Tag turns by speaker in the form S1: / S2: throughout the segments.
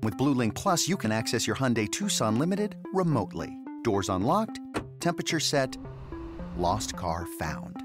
S1: With Blue Link Plus, you can access your Hyundai Tucson Limited remotely. Doors unlocked, temperature set, lost car found.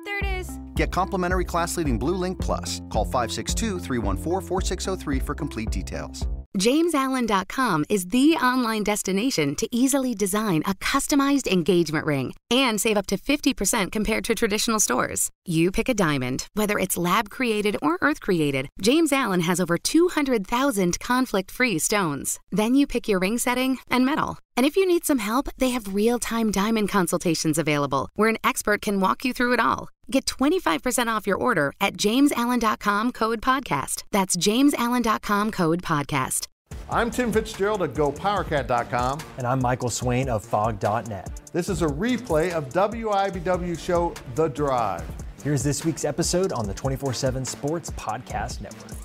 S2: There it is.
S1: Get complimentary class-leading Blue Link Plus. Call 562-314-4603 for complete details.
S3: JamesAllen.com is the online destination to easily design a customized engagement ring and save up to 50% compared to traditional stores. You pick a diamond, whether it's lab-created or earth-created, James Allen has over 200,000 conflict-free stones. Then you pick your ring setting and metal. And if you need some help, they have real-time diamond consultations available, where an expert can walk you through it all. Get 25% off your order at JamesAllen.com code podcast. That's JamesAllen.com code podcast.
S4: I'm Tim Fitzgerald at GoPowerCat.com.
S5: And I'm Michael Swain of Fog.net.
S4: This is a replay of WIBW show The Drive.
S5: Here's this week's episode on the 24/7 Sports Podcast Network.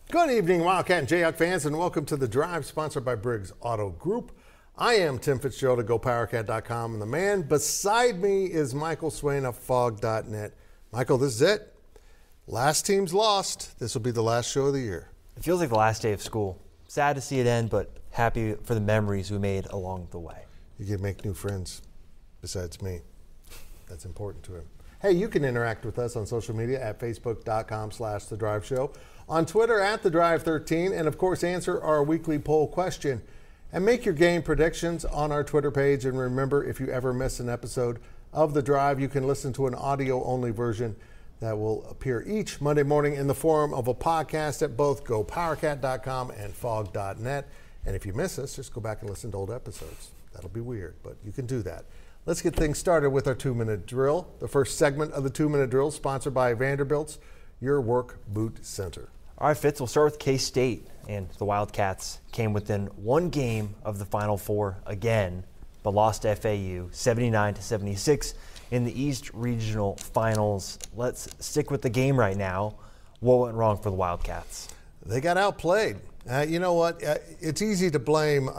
S4: Good evening, Wildcat and Jayhawk fans, and welcome to The Drive, sponsored by Briggs Auto Group. I am Tim Fitzgerald at GoPowerCat.com, and the man beside me is Michael Swain of Fog.net. Michael, this is it. Last team's lost. This will be the last show of the year.
S5: It feels like the last day of school. Sad to see it end, but happy for the memories we made along the way.
S4: You can make new friends besides me. That's important to him. Hey, you can interact with us on social media at Facebook.com/The Drive Show, on Twitter at The Drive 13, and of course answer our weekly poll question. And make your game predictions on our Twitter page. And remember, if you ever miss an episode of The Drive, you can listen to an audio-only version that will appear each Monday morning in the form of a podcast at both GoPowerCat.com and Fog.net. And if you miss us, just go back and listen to old episodes. That'll be weird, but you can do that. Let's get things started with our 2-minute drill. The first segment of the 2-minute drill, sponsored by Vanderbilt's Your Work Boot Center.
S5: All right, Fitz, we'll start with K-State. And the Wildcats came within one game of the Final Four again, but lost to FAU 79-76 in the East Regional Finals. Let's stick with the game right now. What went wrong for the Wildcats?
S4: They got outplayed. You know what? It's easy to blame,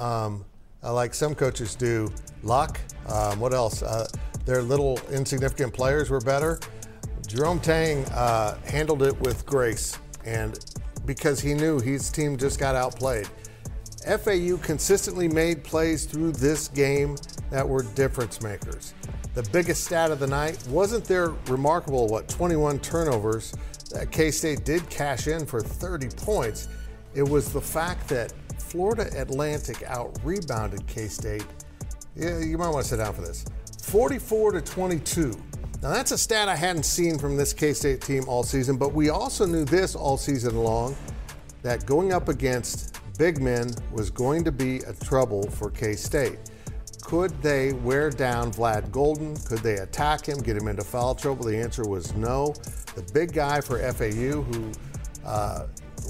S4: like some coaches do, luck. What else? Their little insignificant players were better. Jerome Tang handled it with grace, and because he knew his team just got outplayed. FAU consistently made plays through this game that were difference makers. The biggest stat of the night wasn't their remarkable, 21 turnovers that K-State did cash in for 30 points. It was the fact that Florida Atlantic out-rebounded K-State. Yeah, you might want to sit down for this. 44-22. Now that's a stat I hadn't seen from this K-State team all season, but we also knew this all season long, that going up against big men was going to be a trouble for K-State. Could they wear down Vlad Golden? Could they attack him, get him into foul trouble? The answer was no. The big guy for FAU, who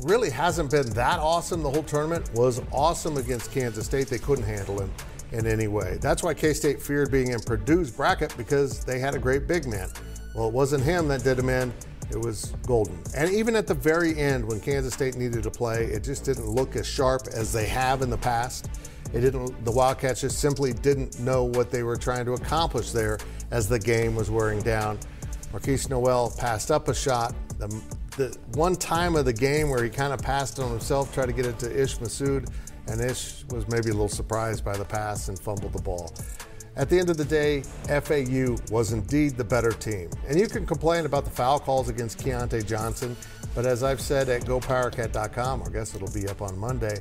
S4: really hasn't been that awesome the whole tournament, was awesome against Kansas State. They couldn't handle him in any way. That's why K-State feared being in Purdue's bracket, because they had a great big man. Well, it wasn't him that did him in, it was Golden. And even at the very end, when Kansas State needed to play, it just didn't look as sharp as they have in the past. The Wildcats just simply didn't know what they were trying to accomplish there as the game was wearing down. Marquise Noel passed up a shot. The one time of the game where he kind of passed on himself, tried to get it to Ish Massoud, and Ish was maybe a little surprised by the pass and fumbled the ball. At the end of the day, FAU was indeed the better team. And you can complain about the foul calls against Keontae Johnson, but as I've said at GoPowerCat.com, I guess it'll be up on Monday,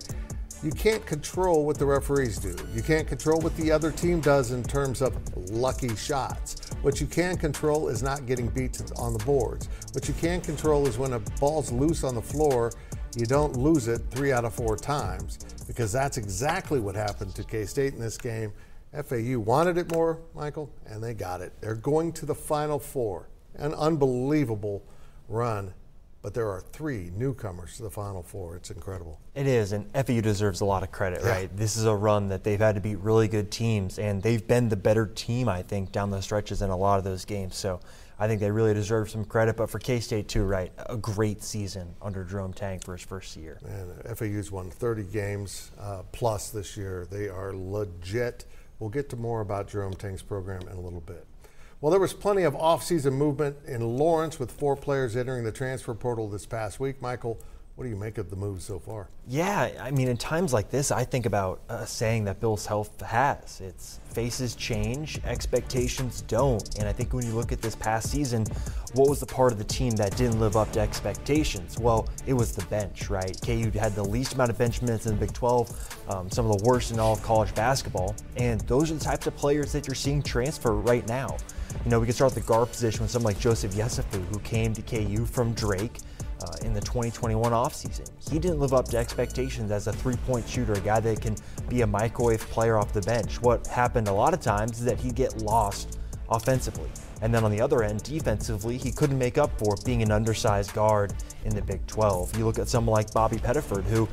S4: you can't control what the referees do. You can't control what the other team does in terms of lucky shots. What you can control is not getting beat on the boards. What you can control is when a ball's loose on the floor, you don't lose it 3 out of 4 times, because that's exactly what happened to K-State in this game. FAU wanted it more, Michael, and they got it. They're going to the Final Four. An unbelievable run, but there are 3 newcomers to the Final Four. It's incredible.
S5: It is, and FAU deserves a lot of credit, right? This is a run that they've had to beat really good teams, and they've been the better team, I think, down the stretches in a lot of those games. So I think they really deserve some credit. But for K-State, too, right, a great season under Jerome Tang for his first year.
S4: Man, FAU's won 30 games plus this year. They are legit. We'll get to more about Jerome Tang's program in a little bit. Well, there was plenty of off-season movement in Lawrence with 4 players entering the transfer portal this past week. Michael, what do you make of the moves so far?
S5: Yeah, I mean, in times like this, I think about a saying that Bill Self has. It's faces change, expectations don't. And I think when you look at this past season, what was the part of the team that didn't live up to expectations? Well, it was the bench, right? KU had the least amount of bench minutes in the Big 12, some of the worst in all of college basketball. And those are the types of players that you're seeing transfer right now. You know, we can start with the guard position with someone like Joseph Yesufu, who came to KU from Drake in the 2021 offseason. He didn't live up to expectations as a three-point shooter, a guy that can be a microwave player off the bench. What happened a lot of times is that he'd get lost offensively. And then on the other end, defensively, he couldn't make up for being an undersized guard in the Big 12. You look at someone like Bobby Pettiford, who,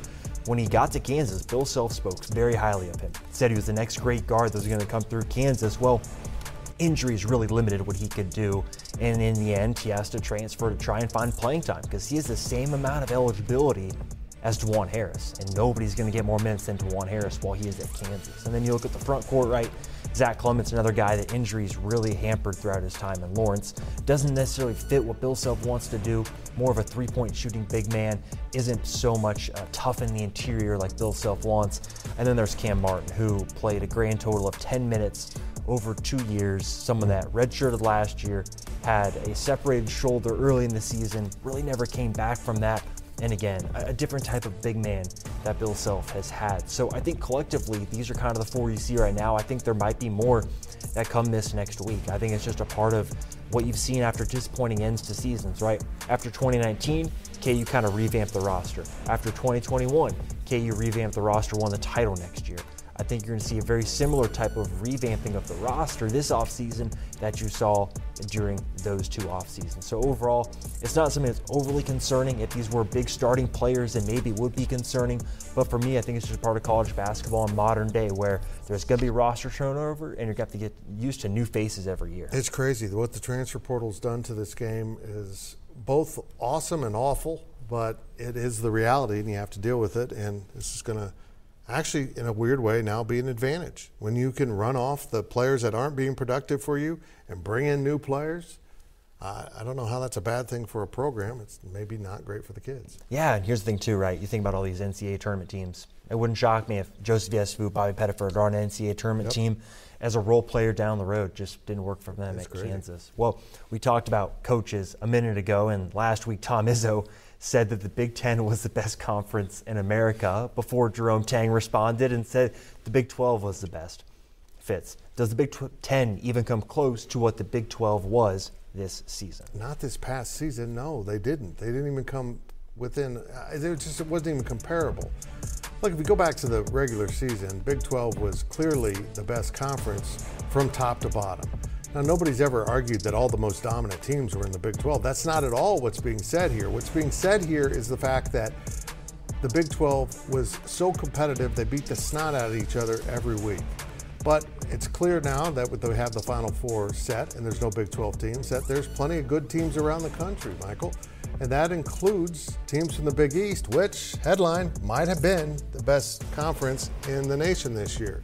S5: when he got to Kansas, Bill Self spoke very highly of him. Said he was the next great guard that was going to come through Kansas. Well, injuries really limited what he could do, and in the end he has to transfer to try and find playing time because he has the same amount of eligibility as DeJuan Harris, and nobody's going to get more minutes than DeJuan Harris while he is at Kansas. And then you look at the front court, right? Zach Clements, another guy that injuries really hampered throughout his time in Lawrence. Doesn't necessarily fit what Bill Self wants to do. More of a three-point shooting big man. Isn't so much tough in the interior like Bill Self wants. And then there's Cam Martin, who played a grand total of 10 minutes over 2 years. Someone that redshirted last year, had a separated shoulder early in the season, really never came back from that. And again, a different type of big man that Bill Self has had. So I think collectively, these are kind of the 4 you see right now. I think there might be more that come this next week. I think it's just a part of what you've seen after disappointing ends to seasons, right? After 2019, KU kind of revamped the roster. After 2021, KU revamped the roster, won the title next year. I think you're going to see a very similar type of revamping of the roster this offseason that you saw during those 2 offseasons. So overall, it's not something that's overly concerning. If these were big starting players, then maybe it would be concerning. But for me, I think it's just part of college basketball in modern day where there's going to be roster turnover and you're going to have to get used to new faces every year.
S4: It's crazy. What the transfer portal's done to this game is both awesome and awful, but it is the reality and you have to deal with it. And this is going to actually, in a weird way, now be an advantage. When you can run off the players that aren't being productive for you and bring in new players, I don't know how that's a bad thing for a program. It's maybe not great for the kids.
S5: Yeah, and here's the thing too, right? You think about all these NCAA tournament teams. It wouldn't shock me if Joseph Yesufu, Bobby Pettiford are on an NCAA tournament team as a role player down the road. Just didn't work for them at Kansas. Well, we talked about coaches a minute ago, and last week Tom Izzo said that the Big Ten was the best conference in America before Jerome Tang responded and said the Big 12 was the best. Fitz, does the Big 10 even come close to what the Big 12 was this season?
S4: Not this past season, no, they didn't. They didn't even come within, it wasn't even comparable. Look, if we go back to the regular season, Big 12 was clearly the best conference from top to bottom. Now, nobody's ever argued that all the most dominant teams were in the Big 12. That's not at all what's being said here. What's being said here is the fact that the Big 12 was so competitive, they beat the snot out of each other every week. But it's clear now that they have the Final Four set and there's no Big 12 teams, that there's plenty of good teams around the country, Michael. And that includes teams from the Big East, which, headline, might have been the best conference in the nation this year.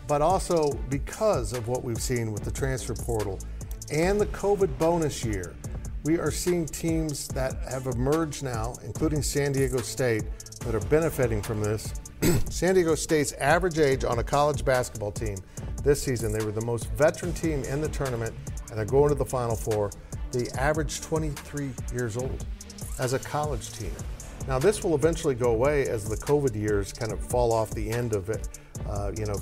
S4: But also because of what we've seen with the transfer portal and the COVID bonus year, we are seeing teams that have emerged now, including San Diego State, that are benefiting from this. San Diego State's average age on a college basketball team this season, they were the most veteran team in the tournament, and they're going to the Final Four. They averaged 23 years old as a college team. Now, this will eventually go away as the COVID years kind of fall off the end of it.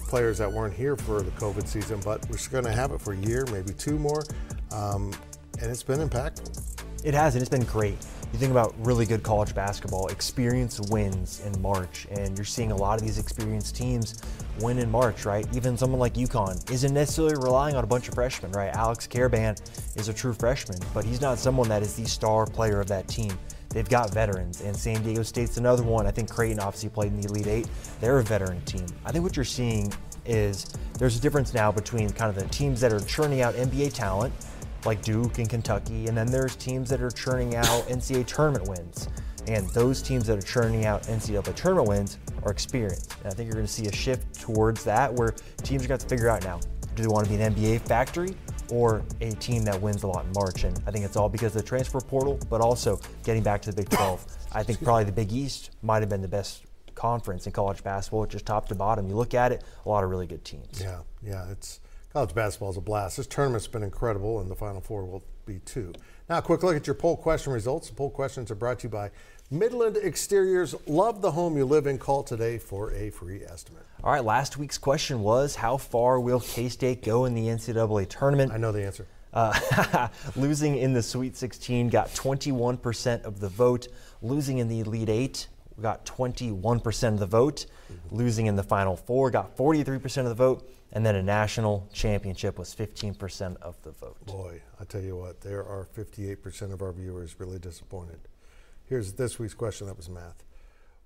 S4: Players that weren't here for the COVID season, but we're going to have it for a year, maybe 2 more, and it's been impactful.
S5: It has, and it's been great. You think about really good college basketball, experience wins in March, and you're seeing a lot of these experienced teams win in March, right? Even someone like UConn isn't necessarily relying on a bunch of freshmen, right? Alex Caravan is a true freshman, but he's not someone that is the star player of that team. They've got veterans, and San Diego State's another one. I think Creighton obviously played in the Elite Eight. They're a veteran team. I think what you're seeing is there's a difference now between kind of the teams that are churning out NBA talent, like Duke and Kentucky, and then there's teams that are churning out NCAA tournament wins. And those teams that are churning out NCAA tournament wins are experienced. And I think you're going to see a shift towards that where teams are going to have to figure out now, do they want to be an NBA factory or a team that wins a lot in March. And I think it's all because of the transfer portal, but also getting back to the Big 12. I think probably the Big East might have been the best conference in college basketball, just top to bottom. You look at it, a lot of really good teams.
S4: Yeah, it's college basketball is a blast. This tournament's been incredible, and the Final Four will be too. Now, a quick look at your poll question results. The poll questions are brought to you by Midland Exteriors. Love the home you live in. Call today for a free estimate.
S5: All right, last week's question was, how far will K-State go in the NCAA tournament?
S4: I know the answer.
S5: Losing in the Sweet 16 got 21% of the vote. Losing in the Elite Eight got 21% of the vote. Losing in the Final Four got 43% of the vote. And then a national championship was 15% of the vote.
S4: Boy, I tell you what, there are 58% of our viewers really disappointed. Here's this week's question. That was math.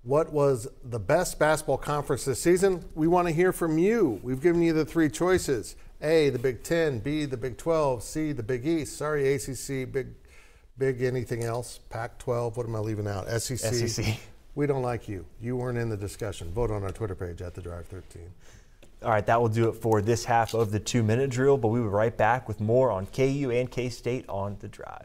S4: What was the best basketball conference this season? We want to hear from you. We've given you the three choices. A, the Big 10, B, the Big 12, C, the Big East. Sorry, ACC, Big anything else, Pac-12, what am I leaving out? SEC. We don't like you. You weren't in the discussion. Vote on our Twitter page at @TheDrive13.
S5: All right, that will do it for this half of the 2-minute drill, but we'll be right back with more on KU and K-State on The Drive.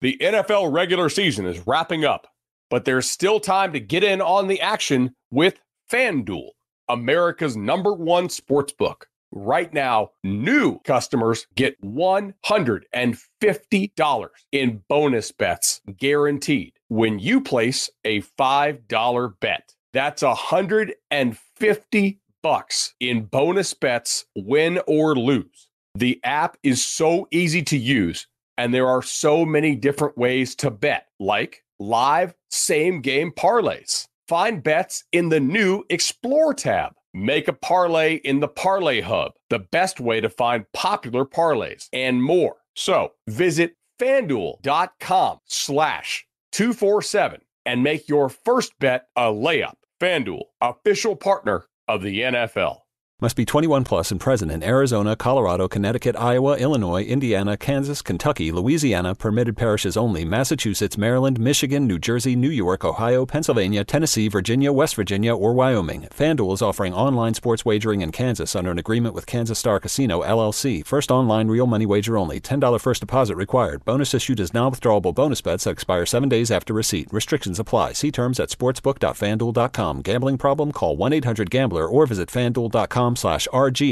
S2: The NFL regular season is wrapping up, but there's still time to get in on the action with FanDuel, America's #1 sportsbook. Right now, new customers get $150 in bonus bets guaranteed when you place a $5 bet. That's $150 in bonus bets, win or lose. The app is so easy to use, and there are so many different ways to bet, like live same-game parlays. Find bets in the new Explore tab. Make a parlay in the Parlay Hub, the best way to find popular parlays, and more. So visit FanDuel.com/247 and make your first bet a layup. FanDuel, official partner of the NFL.
S6: Must be 21 plus and present in Arizona, Colorado, Connecticut, Iowa, Illinois, Indiana, Kansas, Kentucky, Louisiana, permitted parishes only, Massachusetts, Maryland, Michigan, New Jersey, New York, Ohio, Pennsylvania, Tennessee, Virginia, West Virginia, or Wyoming. FanDuel is offering online sports wagering in Kansas under an agreement with Kansas Star Casino, LLC. First online real money wager only. $10 first deposit required. Bonus issued as non-withdrawable bonus bets that expire 7 days after receipt. Restrictions apply. See terms at sportsbook.fanduel.com. Gambling problem? Call 1-800-GAMBLER or visit fanduel.com/RG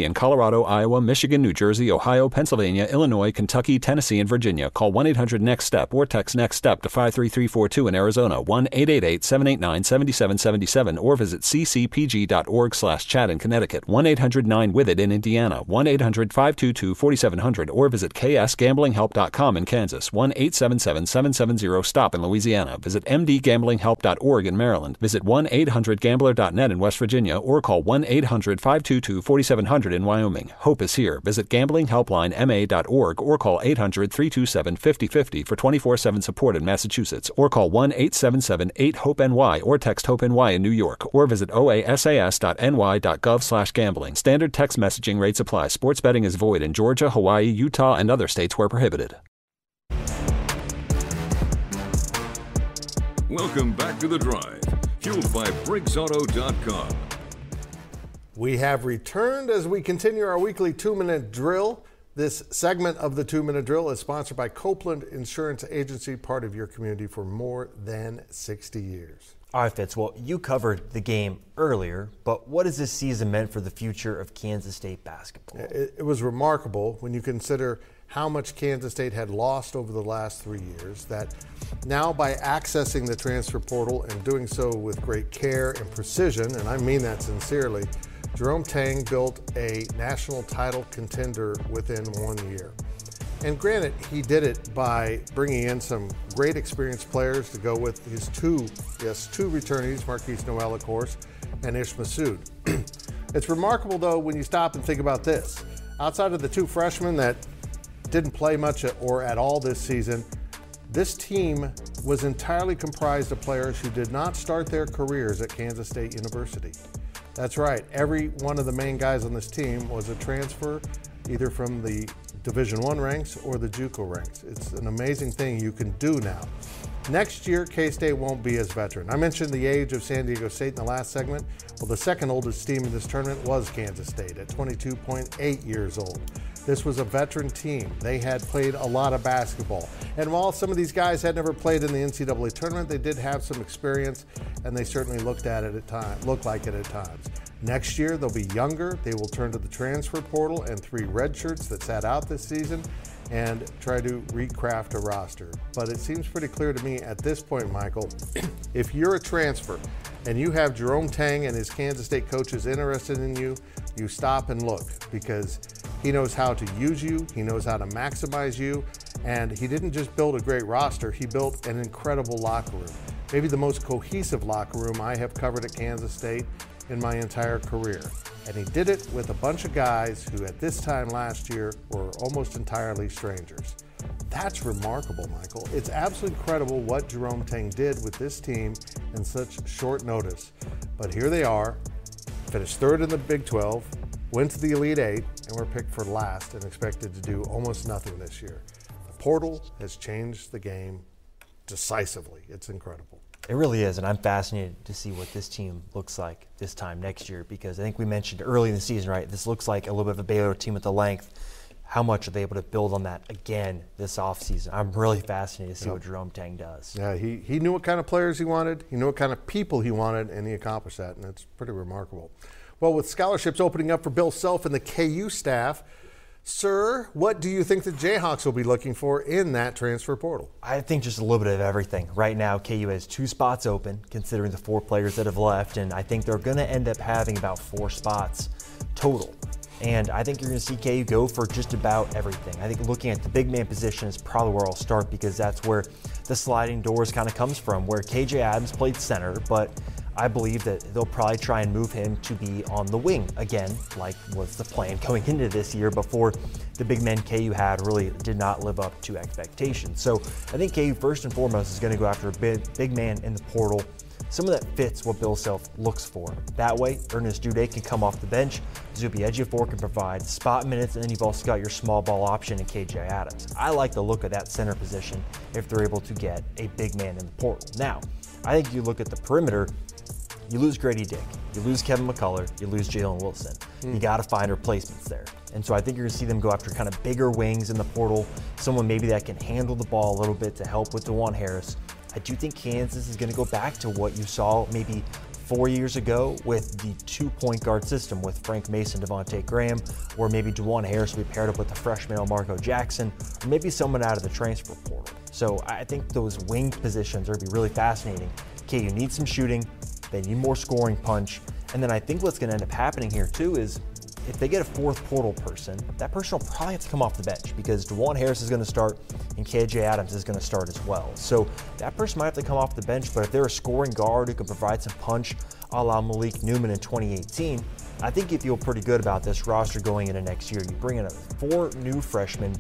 S6: in Colorado, Iowa, Michigan, New Jersey, Ohio, Pennsylvania, Illinois, Kentucky, Tennessee, and Virginia. Call 1-800-NEXT-STEP or text NEXT-STEP to 53342 in Arizona, 1-888-789-7777, or visit ccpg.org/chat in Connecticut, 1-800-9-WITH-IT in Indiana, 1-800-522-4700, or visit ksgamblinghelp.com in Kansas, 1-877-770-STOP in Louisiana. Visit mdgamblinghelp.org in Maryland. Visit 1-800-GAMBLER.net in West Virginia, or call 1-800-522-4700 in Wyoming. Hope is here. Visit gamblinghelplinema.org or call 800-327-5050 for 24/7 support in Massachusetts, or call 1-877-8-HOPE-NY or text HOPE-NY in New York, or visit oasas.ny.gov/gambling. Standard text messaging rates apply. Sports betting is void in Georgia, Hawaii, Utah, and other states where prohibited.
S7: Welcome back to The Drive, fueled by BriggsAuto.com.
S4: We have returned as we continue our weekly 2-minute drill. This segment of the 2-minute drill is sponsored by Copeland Insurance Agency, part of your community for more than 60 years.
S5: All right, Fitz, well, you covered the game earlier, but what has this season meant for the future of Kansas State basketball?
S4: It was remarkable when you consider how much Kansas State had lost over the last 3 years, that now by accessing the transfer portal and doing so with great care and precision, and I mean that sincerely, Jerome Tang built a national title contender within 1 year. And granted, he did it by bringing in some great experienced players to go with his two returnees, Marquise Noel, of course, and Ish Massoud. It's remarkable, though, when you stop and think about this. Outside of the two freshmen that didn't play much or at all this season, this team was entirely comprised of players who did not start their careers at Kansas State University. That's right. Every one of the main guys on this team was a transfer, either from the Division I ranks or the JUCO ranks. It's an amazing thing you can do now. Next year, K-State won't be as veteran. I mentioned the age of San Diego State in the last segment. Well, the second oldest team in this tournament was Kansas State at 22.8 years old. This was a veteran team. They had played a lot of basketball. And while some of these guys had never played in the NCAA tournament, they did have some experience, and they certainly looked like it at times. Next year, they'll be younger. They will turn to the transfer portal and 3 redshirts that sat out this season and try to recraft a roster. But it seems pretty clear to me at this point, Michael, if you're a transfer and you have Jerome Tang and his Kansas State coaches interested in you, you stop and look, because he knows how to use you, he knows how to maximize you, and he didn't just build a great roster, he built an incredible locker room. Maybe the most cohesive locker room I have covered at Kansas State in my entire career. And he did it with a bunch of guys who at this time last year were almost entirely strangers. That's remarkable, Michael. It's absolutely incredible what Jerome Tang did with this team in such short notice. But here they are, finished third in the Big 12, went to the Elite Eight, and were picked for last and expected to do almost nothing this year. The portal has changed the game decisively. It's incredible.
S5: It really is, and I'm fascinated to see what this team looks like this time next year, because I think we mentioned early in the season, right, this looks like a little bit of a Baylor team at the length. How much are they able to build on that again this offseason? I'm really fascinated to see what Jerome Tang does.
S4: Yeah, he knew what kind of players he wanted, he knew what kind of people he wanted, and he accomplished that, and it's pretty remarkable. Well, with scholarships opening up for Bill Self and the KU staff, sir, what do you think the Jayhawks will be looking for in that transfer portal?
S5: I think just a little bit of everything. Right now, KU has 2 spots open, considering the 4 players that have left, and I think they're going to end up having about 4 spots total. And I think you're going to see KU go for just about everything. I think looking at the big man position is probably where I'll start, because that's where the sliding doors kind of comes from, where KJ Adams played center, but I believe that they'll probably try and move him to be on the wing again, like was the plan going into this year before the big men KU had really did not live up to expectations. So I think KU first and foremost is going to go after a big man in the portal, someone that fits what Bill Self looks for. That way, Ernest Duday can come off the bench, Zuby Ejiofor can provide spot minutes, and then you've also got your small ball option in KJ Adams. I like the look of that center position if they're able to get a big man in the portal. Now, I think you look at the perimeter, you lose Grady Dick, you lose Kevin McCullough, you lose Jalen Wilson. You got to find replacements there. And so I think you're going to see them go after kind of bigger wings in the portal, someone maybe that can handle the ball a little bit to help with DeJuan Harris. I do think Kansas is going to go back to what you saw maybe 4 years ago with the 2-point guard system with Frank Mason, Devontae Graham, or maybe DeJuan Harris will be paired up with the freshman Marco Jackson, or maybe someone out of the transfer portal. So I think those wing positions are going to be really fascinating. Okay, you need some shooting, they need more scoring punch, and then I think what's going to end up happening here too is if they get a 4th portal person, that person will probably have to come off the bench, because DeJuan Harris is going to start and KJ Adams is going to start as well. So that person might have to come off the bench, but if they're a scoring guard who can provide some punch a la Malik Newman in 2018, I think you feel pretty good about this roster going into next year. You bring in 4 new freshmen.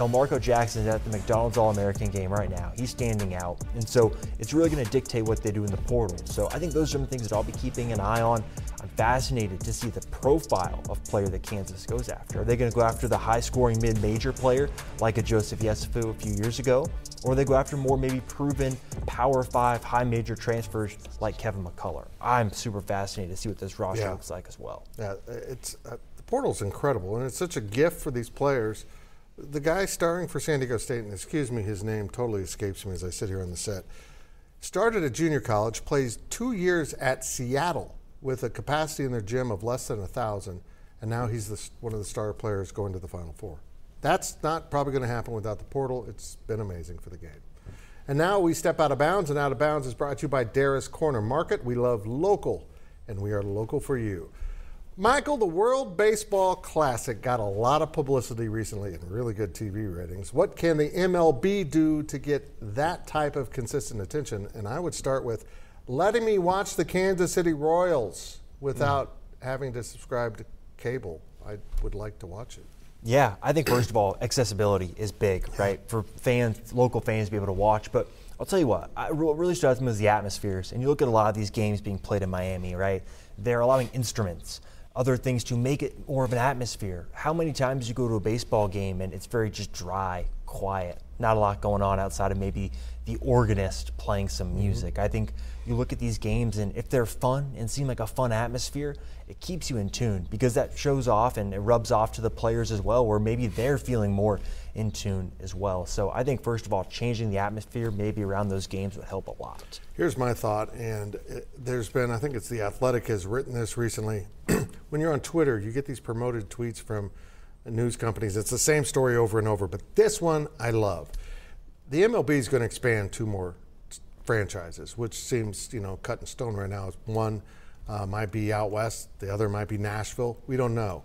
S5: Marco Jackson is at the McDonald's All-American game right now. He's standing out. And so it's really going to dictate what they do in the portal. So I think those are some things that I'll be keeping an eye on. I'm fascinated to see the profile of player that Kansas goes after. Are they going to go after the high-scoring mid-major player like a Joseph Yesufu a few years ago? Or will they go after more maybe proven Power 5 high-major transfers like Kevin McCullough? I'm super fascinated to see what this roster looks like as well.
S4: Yeah, it's the portal's incredible, and it's such a gift for these players. The guy starring for San Diego State, and excuse me, his name totally escapes me as I sit here on the set, started at junior college, plays 2 years at Seattle with a capacity in their gym of less than 1,000, and now he's one of the star players going to the Final Four. That's not probably going to happen without the portal. It's been amazing for the game. And now we step out of bounds, and Out of Bounds is brought to you by Darris Corner Market. We love local, and we are local for you. Michael, the World Baseball Classic got a lot of publicity recently and really good TV ratings. What can the MLB do to get that type of consistent attention? And I would start with letting me watch the Kansas City Royals without having to subscribe to cable. I would like to watch it.
S5: Yeah, I think first of all, accessibility is big, right? For fans, local fans to be able to watch. But I'll tell you what really stood out to me was the atmospheres. And you look at a lot of these games being played in Miami, right? They're allowing instruments, other things to make it more of an atmosphere. How many times you go to a baseball game and it's very just dry, quiet, not a lot going on outside of maybe the organist playing some music. I think you look at these games, and if they're fun and seem like a fun atmosphere, it keeps you in tune because that shows off and it rubs off to the players as well, where maybe they're feeling more in tune as well. So I think, first of all, changing the atmosphere maybe around those games would help a lot.
S4: Here's my thought, and there's been, I think it's The Athletic has written this recently. When you're on Twitter, you get these promoted tweets from news companies. It's the same story over and over, but this one I love. The MLB is going to expand 2 more franchises, which seems, cut in stone right now. One might be out west, the other might be Nashville. We don't know.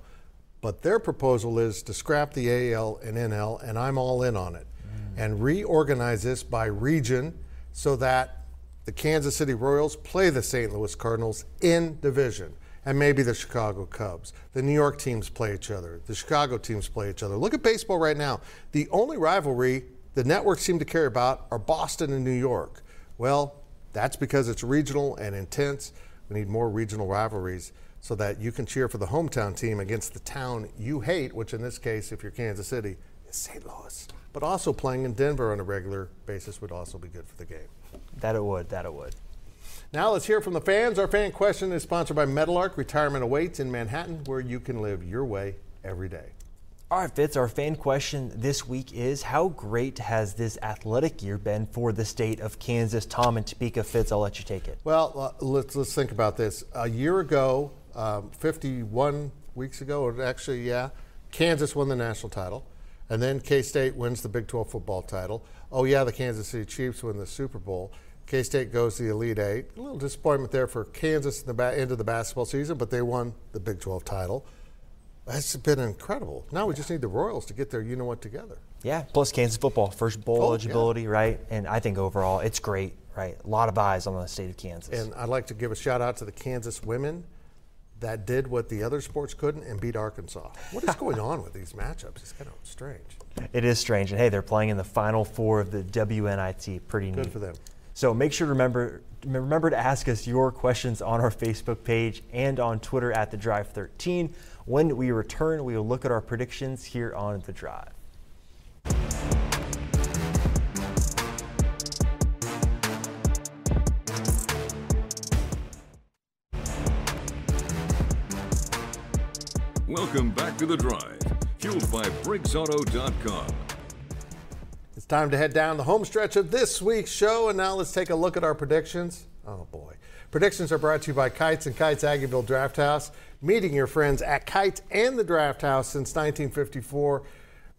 S4: But their proposal is to scrap the AL and NL, and I'm all in on it, and reorganize this by region so that the Kansas City Royals play the St. Louis Cardinals in division, and maybe the Chicago Cubs. The New York teams play each other. The Chicago teams play each other. Look at baseball right now. The only rivalry the networks seem to care about are Boston and New York. Well, that's because it's regional and intense. We need more regional rivalries so that you can cheer for the hometown team against the town you hate, which in this case, if you're Kansas City, is St. Louis. But also playing in Denver on a regular basis would also be good for the game.
S5: That it would.
S4: Now let's hear from the fans. Our fan question is sponsored by Meadowlark Retirement Awaits in Manhattan, where you can live your way every day.
S5: All right, Fitz, our fan question this week is, how great has this athletic year been for the state of Kansas? Tom and Topeka. Fitz, I'll let you take it.
S4: Well, let's think about this. A year ago, 51 weeks ago, or actually, yeah, Kansas won the national title. And then K-State wins the Big 12 football title. Oh, yeah, the Kansas City Chiefs win the Super Bowl. K-State goes to the Elite Eight. A little disappointment there for Kansas in the end of the basketball season, but they won the Big 12 title. That's been incredible. Now we just need the Royals to get their you-know-what together.
S5: Yeah, plus Kansas football, first bowl eligibility, right? And I think overall it's great, right? A lot of eyes on the state of Kansas.
S4: And I'd like to give a shout-out to the Kansas women that did what the other sports couldn't and beat Arkansas. What is going on with these matchups? It's kind of strange.
S5: It is strange. And, hey, they're playing in the Final Four of the WNIT. Pretty neat.
S4: Good for them.
S5: So make sure to remember to ask us your questions on our Facebook page and on Twitter at The Drive 13. When we return, we will look at our predictions here on The Drive.
S7: Welcome back to The Drive, fueled by BriggsAuto.com.
S4: It's time to head down the home stretch of this week's show, and now let's take a look at our predictions. Oh, boy. Predictions are brought to you by Kites and Kites Aggieville Draft House, meeting your friends at Kites and the Draft House since 1954.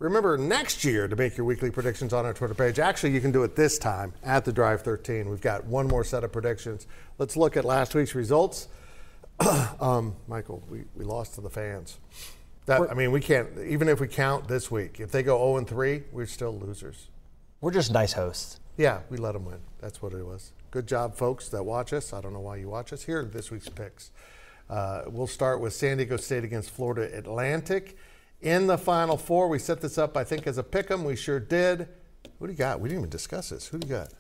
S4: Remember, next year to make your weekly predictions on our Twitter page. Actually, you can do it this time at the Drive 13. We've got one more set of predictions. Let's look at last week's results. Michael, we lost to the fans. We can't, even if we count this week, if they go 0-3, we're still losers.
S5: We're just nice hosts.
S4: Yeah, we let them win. That's what it was. Good job, folks that watch us. I don't know why you watch us. Here are this week's picks. We'll start with San Diego State against Florida Atlantic. In the Final Four, we set this up, I think, as a pick'em. We sure did. Who do you got? We didn't even discuss this. Who do you got?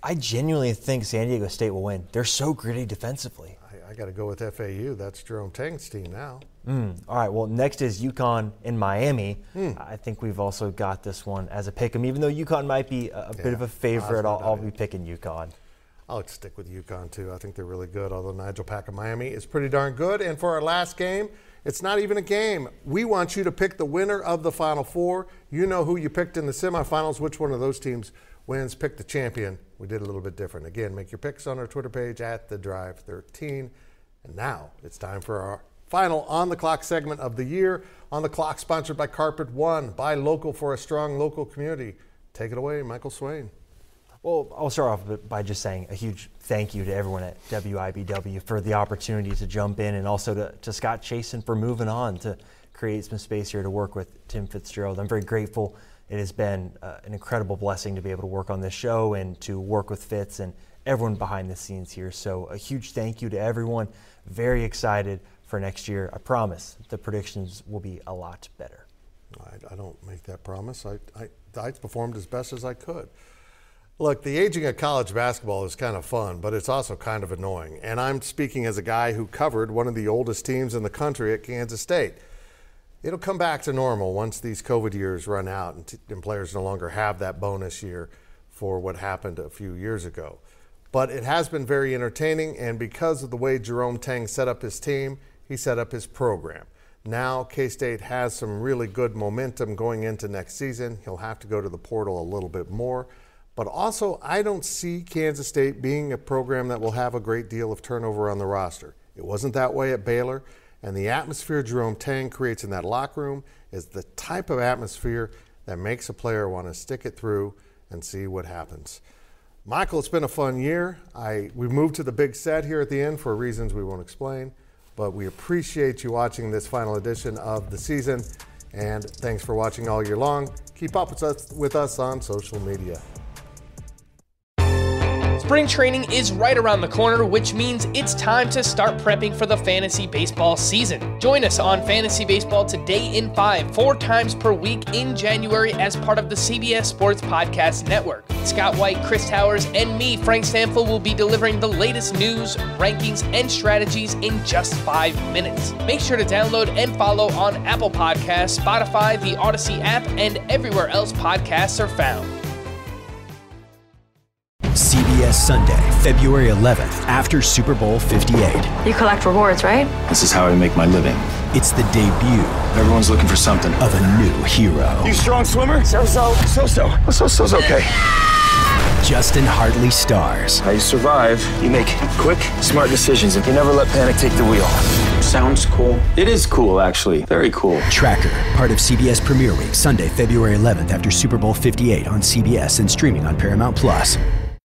S5: I genuinely think San Diego State will win. They're so gritty defensively.
S4: I got to go with FAU. That's Jerome Tang's team now.
S5: All right, well, next is UConn in Miami. I think we've also got this one as a pick'em. Even though UConn might be a bit of a favorite, I'll be picking UConn.
S4: I'll stick with UConn, too. I think they're really good, although Nigel Pack of Miami is pretty darn good. And for our last game, it's not even a game. We want you to pick the winner of the Final Four. You know who you picked in the semifinals, which one of those teams wins. Pick the champion. We did a little bit different. Again, make your picks on our Twitter page at The Drive 13. And now it's time for our final On the Clock segment of the year. On the Clock, sponsored by Carpet One. Buy local for a strong local community. Take it away, Michael Swain.
S5: Well, I'll start off by just saying a huge thank you to everyone at WIBW for the opportunity to jump in, and also to Scott Chasen for moving on to create some space here to work with Tim Fitzgerald. I'm very grateful. It has been an incredible blessing to be able to work on this show and to work with Fitz and everyone behind the scenes here. So a huge thank you to everyone. Very excited for next year. I promise the predictions will be a lot better.
S4: I don't make that promise. I performed as best as I could. Look, the aging of college basketball is kind of fun, but it's also kind of annoying. And I'm speaking as a guy who covered one of the oldest teams in the country at Kansas State. It'll come back to normal once these COVID years run out and players no longer have that bonus year for what happened a few years ago. But it has been very entertaining, and because of the way Jerome Tang set up his team, he set up his program. Now K-State has some really good momentum going into next season. He'll have to go to the portal a little bit more. But also, I don't see Kansas State being a program that will have a great deal of turnover on the roster. It wasn't that way at Baylor. And the atmosphere Jerome Tang creates in that locker room is the type of atmosphere that makes a player want to stick it through and see what happens. Michael, it's been a fun year. We moved to the big set here at the end for reasons we won't explain, but we appreciate you watching this final edition of the season, and thanks for watching all year long. Keep up with us on social media.
S8: Spring training is right around the corner, which means it's time to start prepping for the fantasy baseball season. Join us on Fantasy Baseball Today in 5, 4 times per week in January as part of the CBS Sports Podcast Network. Scott White, Chris Towers, and me, Frank Stanfield, will be delivering the latest news, rankings, and strategies in just 5 minutes. Make sure to download and follow on Apple Podcasts, Spotify, the Odyssey app, and everywhere else podcasts are found.
S9: CBS Sunday, February 11th, after Super Bowl 58.
S10: You collect rewards, right?
S11: This is how I make my living.
S9: It's the debut.
S11: Everyone's looking for something.
S9: Of a new hero.
S11: You strong swimmer?
S10: So-so.
S11: So-so's okay.
S9: Justin Hartley stars.
S11: How you survive, you make quick, smart decisions, and you never let panic take the wheel. Sounds cool. It is cool, actually. Very cool.
S9: Tracker, part of CBS Premiere Week, Sunday, February 11th, after Super Bowl 58 on CBS and streaming on Paramount+.